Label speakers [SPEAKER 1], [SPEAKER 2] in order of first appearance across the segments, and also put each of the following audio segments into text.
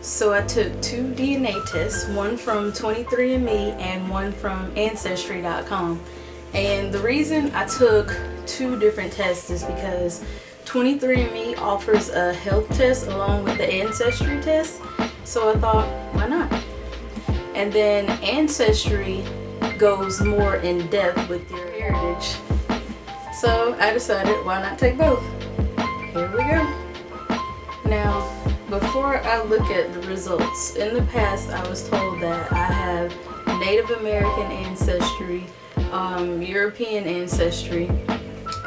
[SPEAKER 1] So I took 2 DNA tests, one from 23andMe and one from Ancestry.com. And the reason I took 2 different tests is because 23andMe offers a health test along with the Ancestry test. So I thought, why not? And then Ancestry goes more in depth with your heritage. So I decided, why not take both? Here we go. Now, before I look at the results, in the past I was told that I have Native American ancestry, European ancestry,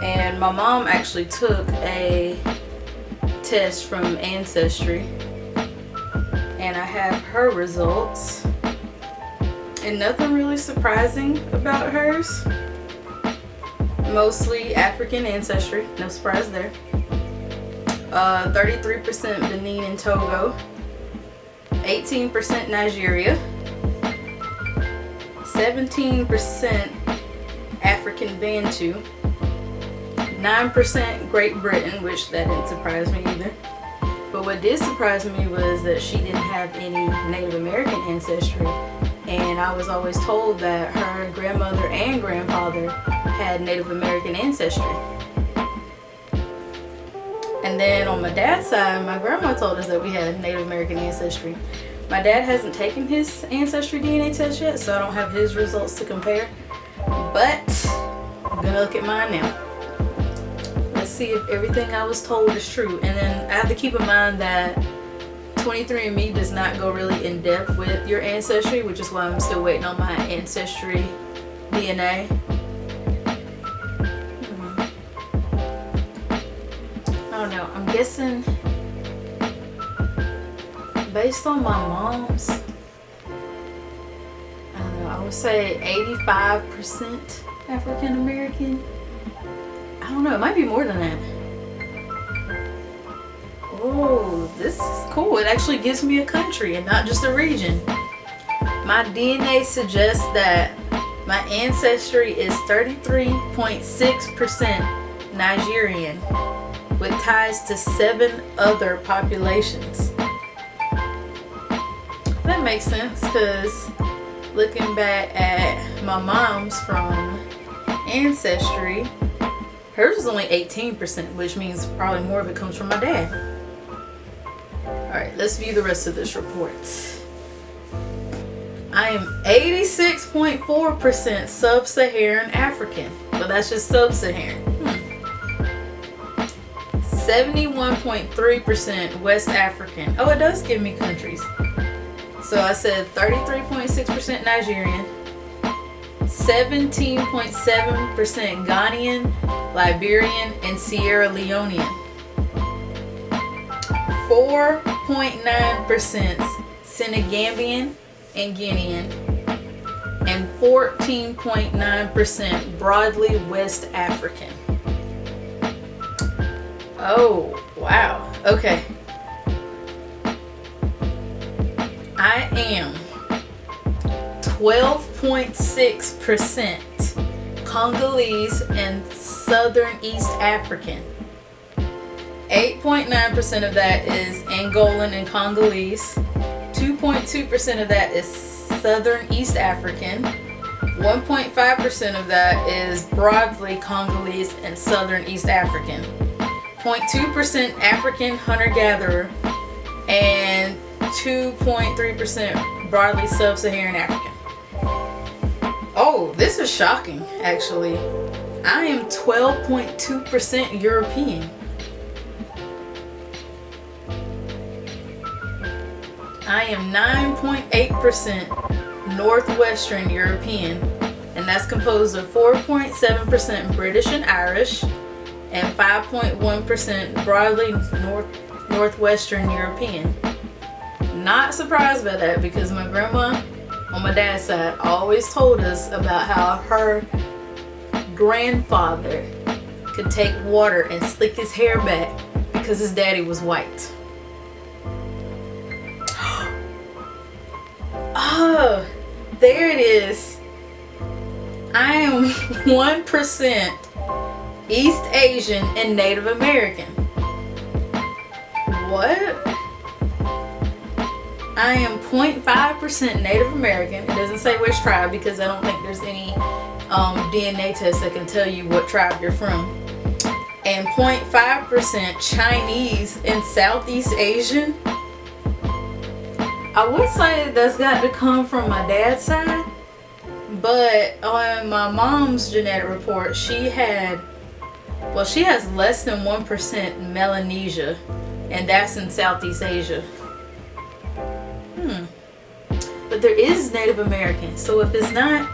[SPEAKER 1] and my mom actually took a test from Ancestry, and I have her results, and nothing really surprising about hers. Mostly African ancestry, no surprise there. 33% Benin and Togo, 18% Nigeria, 17% African Bantu, 9% Great Britain, which that didn't surprise me either. But what did surprise me was that she didn't have any Native American ancestry, and I was always told that her grandmother and grandfather had Native American ancestry. And then on my dad's side, my grandma told us that we had Native American ancestry. My dad hasn't taken his ancestry DNA test yet, so I don't have his results to compare. But I'm gonna look at mine now. Let's see if everything I was told is true. And then I have to keep in mind that 23andMe does not go really in depth with your ancestry, which is why I'm still waiting on my ancestry DNA. I don't know, I'm guessing based on my mom's, I don't know, I would say 85% African American. I don't know, it might be more than that. Oh, this is cool. It actually gives me a country and not just a region. My DNA suggests that my ancestry is 33.6% Nigerian, with ties to 7 other populations. That makes sense, because looking back at my mom's from Ancestry, hers was only 18%, which means probably more of it comes from my dad. Alright, let's view the rest of this report. I am 86.4% sub-Saharan African, but that's just sub-Saharan. 71.3% West African. Oh, it does give me countries. So I said 33.6% Nigerian, 17.7% Ghanaian, Liberian, and Sierra Leonean, 4.9% Senegambian and Guinean, and 14.9% broadly West African. Oh, wow. Okay. I am 12.6% Congolese and Southern East African. 8.9% of that is Angolan and Congolese. 2.2% of that is Southern East African. 1.5% of that is broadly Congolese and Southern East African. 0.2% African hunter-gatherer, and 2.3% broadly sub-Saharan African. Oh, this is shocking, actually. I am 12.2% European. I am 9.8% Northwestern European, and that's composed of 4.7% British and Irish, and 5.1% broadly Northwestern European. Not surprised by that, because my grandma on my dad's side always told us about how her grandfather could take water and slick his hair back because his daddy was white. Oh, there it is. I am 1% East Asian and Native American. What? I am 0.5% Native American. It doesn't say which tribe because I don't think there's any DNA test that can tell you what tribe you're from. And 0.5% Chinese and Southeast Asian. I would say that's got to come from my dad's side, but on my mom's genetic report, she has less than 1% Melanesia, and that's in Southeast Asia. But there is Native American, so if it's not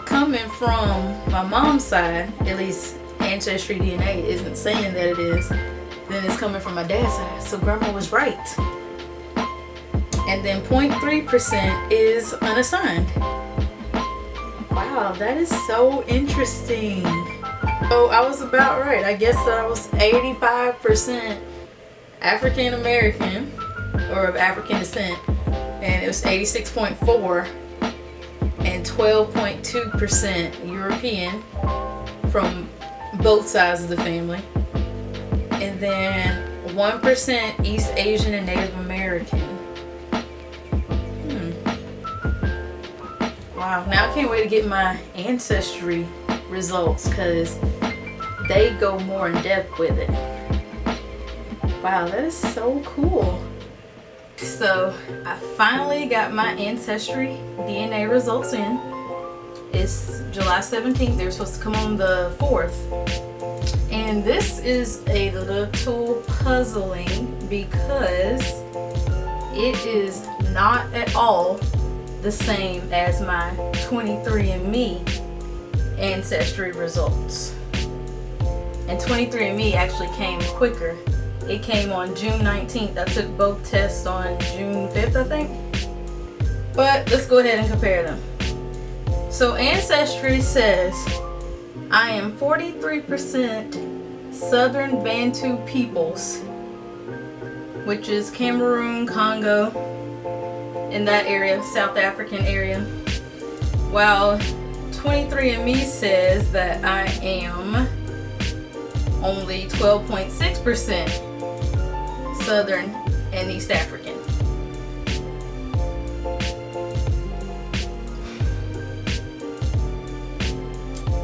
[SPEAKER 1] coming from my mom's side, at least Ancestry DNA isn't saying that it is, then it's coming from my dad's side. So grandma was right. And then 0.3% is unassigned. Wow, that is so interesting. So I was about right. I guess I was 85% African American or of African descent, and it was 86.4 and 12.2% European from both sides of the family, and then 1% East Asian and Native American. Wow, now I can't wait to get my Ancestry results because they go more in depth with it. Wow, that is so cool. So I finally got my Ancestry DNA results in. It's July 17th. They're supposed to come on the 4th. And this is a little puzzling because it is not at all the same as my 23andMe Ancestry results. And 23andMe actually came quicker. It came on June 19th. I took both tests on June 5th, I think. But let's go ahead and compare them. So Ancestry says I am 43% Southern Bantu peoples, which is Cameroon, Congo, in that area, South African area. While 23andMe says that I am only 12.6% Southern and East African.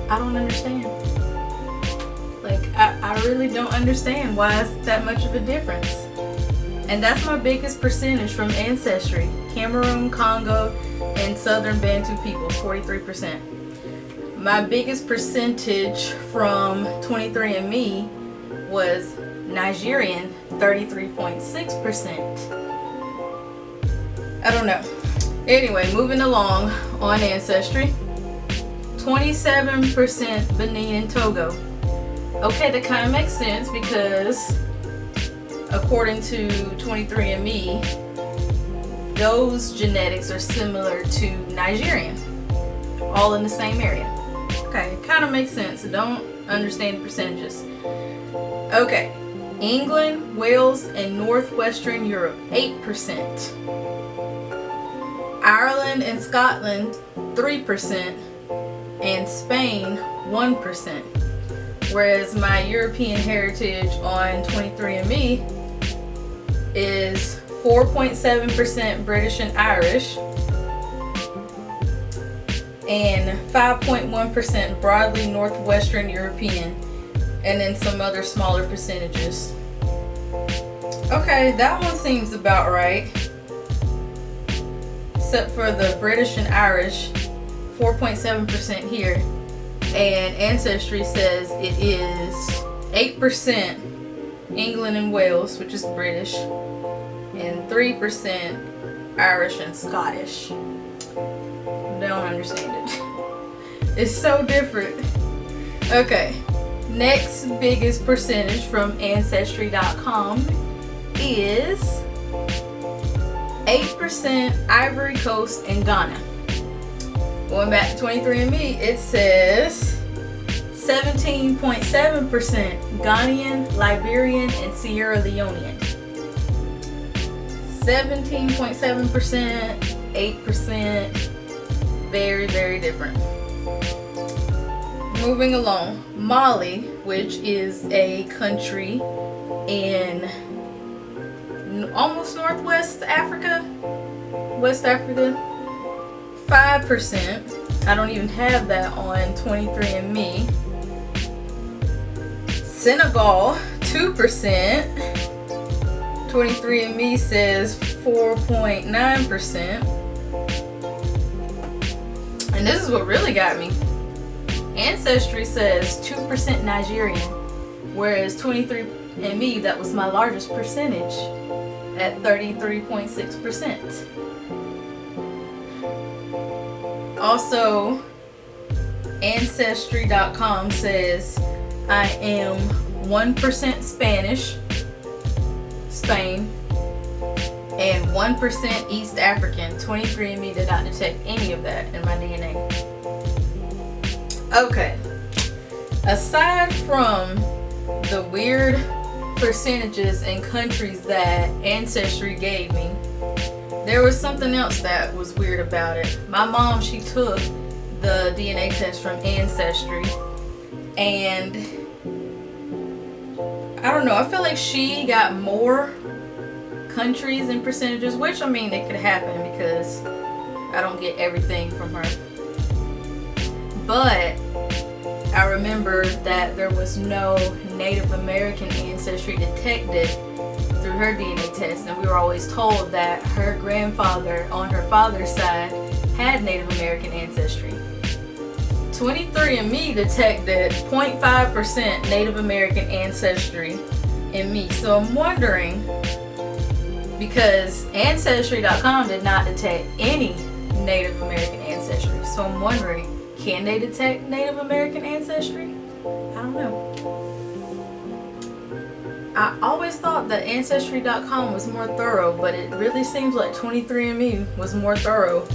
[SPEAKER 1] I don't understand. Like, I really don't understand why it's that much of a difference. And that's my biggest percentage from Ancestry. Cameroon, Congo, and Southern Bantu peoples, 43%. My biggest percentage from 23andMe was Nigerian, 33.6%. I don't know. Anyway, moving along on Ancestry. 27% Benin and Togo. Okay, that kind of makes sense because according to 23andMe, those genetics are similar to Nigerian, all in the same area. Okay, it kind of makes sense. I don't understand the percentages. Okay, England, Wales, and Northwestern Europe, 8%. Ireland and Scotland, 3%. And Spain, 1%. Whereas my European heritage on 23andMe is 4.7% British and Irish and 5.1% broadly Northwestern European, and then some other smaller percentages. Okay, that one seems about right. Except for the British and Irish, 4.7% here, and Ancestry says it is 8% England and Wales, which is British, and 3% Irish and Scottish. Don't understand it. It's so different. Okay, next biggest percentage from Ancestry.com is 8% Ivory Coast and Ghana. Going back to 23andMe, it says 17.7% Ghanaian, Liberian, and Sierra Leonean. 17.7%, 8%, very, very different. Moving along, Mali, which is a country in almost Northwest Africa, West Africa, 5%. I don't even have that on 23andMe. Senegal, 2%. 23andMe says 4.9%. And this is what really got me. Ancestry says 2% Nigerian, whereas 23andMe, that was my largest percentage at 33.6%. Also, Ancestry.com says I am 1% Spanish, Spain, and 1% East African. 23andMe did not detect any of that in my DNA. Okay, aside from the weird percentages and countries that Ancestry gave me, there was something else that was weird about it. My mom, she took the DNA test from Ancestry, and I don't know, I feel like she got more countries and percentages, which, I mean, it could happen because I don't get everything from her. But I remember that there was no Native American ancestry detected through her DNA test, and we were always told that her grandfather on her father's side had Native American ancestry. 23andMe detected 0.5% Native American ancestry in me. So I'm wondering, because Ancestry.com did not detect any Native American ancestry, so I'm wondering, can they detect Native American ancestry? I don't know. I always thought that Ancestry.com was more thorough, but it really seems like 23andMe was more thorough.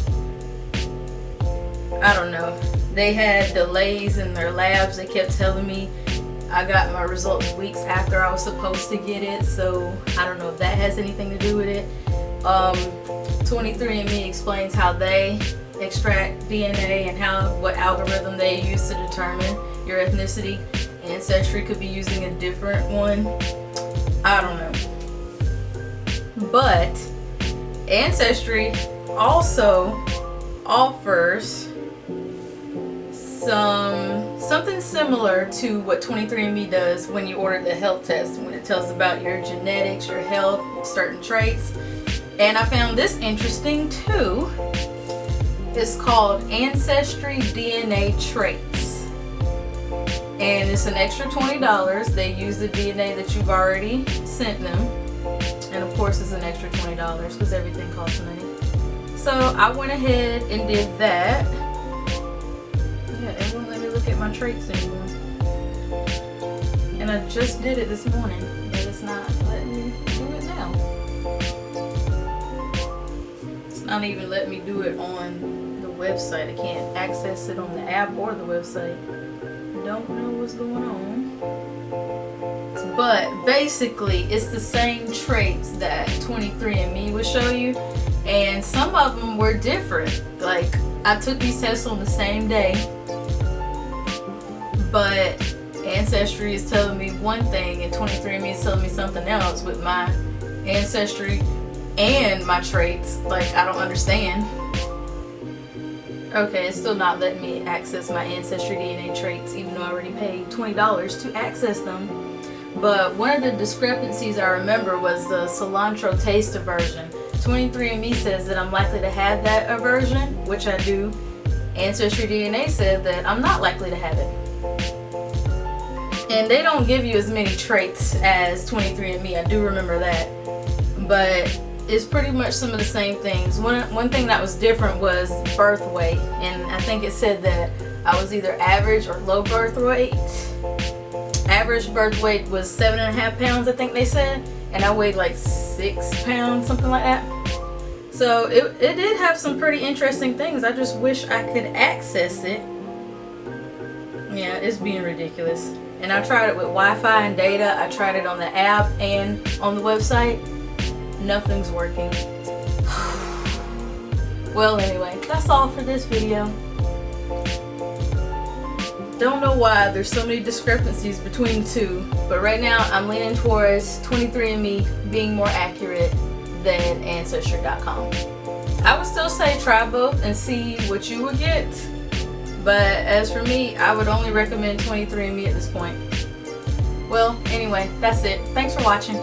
[SPEAKER 1] I don't know. They had delays in their labs. They kept telling me I got my results weeks after I was supposed to get it, so I don't know if that has anything to do with it. 23andMe explains how they extract DNA and what algorithm they use to determine your ethnicity. Ancestry could be using a different one. I don't know. But Ancestry also offers something similar to what 23andMe does when you order the health test, when it tells about your genetics, your health, certain traits. And I found this interesting too. It's called Ancestry DNA Traits, and it's an extra $20. They use the DNA that you've already sent them, and of course it's an extra $20 because everything costs money. So I went ahead and did that. Yeah, it won't let me look at my traits anymore, and I just did it this morning, but it's not letting me do it now. It's not even letting me do it on website. I can't access it on the app or the website. Don't know what's going on. But basically, it's the same traits that 23andMe would show you, and some of them were different. Like, I took these tests on the same day, but Ancestry is telling me one thing and 23andMe is telling me something else with my ancestry and my traits. Like, I don't understand. Okay, it's still not letting me access my Ancestry DNA traits, even though I already paid $20 to access them. But one of the discrepancies I remember was the cilantro taste aversion. 23andMe says that I'm likely to have that aversion, which I do. Ancestry DNA said that I'm not likely to have it. And they don't give you as many traits as 23andMe, I do remember that. But it's pretty much some of the same things. One thing that was different was birth weight, and I think it said that I was either average or low birth weight. Average birth weight was 7.5 pounds, I think they said, and I weighed like 6 pounds, something like that. So it did have some pretty interesting things. I just wish I could access it. Yeah, it's being ridiculous. And I tried it with Wi-Fi and data. I tried it on the app and on the website. Nothing's working. Well, anyway, that's all for this video. Don't know why there's so many discrepancies between the two, but right now I'm leaning towards 23andMe being more accurate than Ancestry.com. I would still say try both and see what you would get, but as for me, I would only recommend 23andMe at this point. Well, anyway, that's it. Thanks for watching.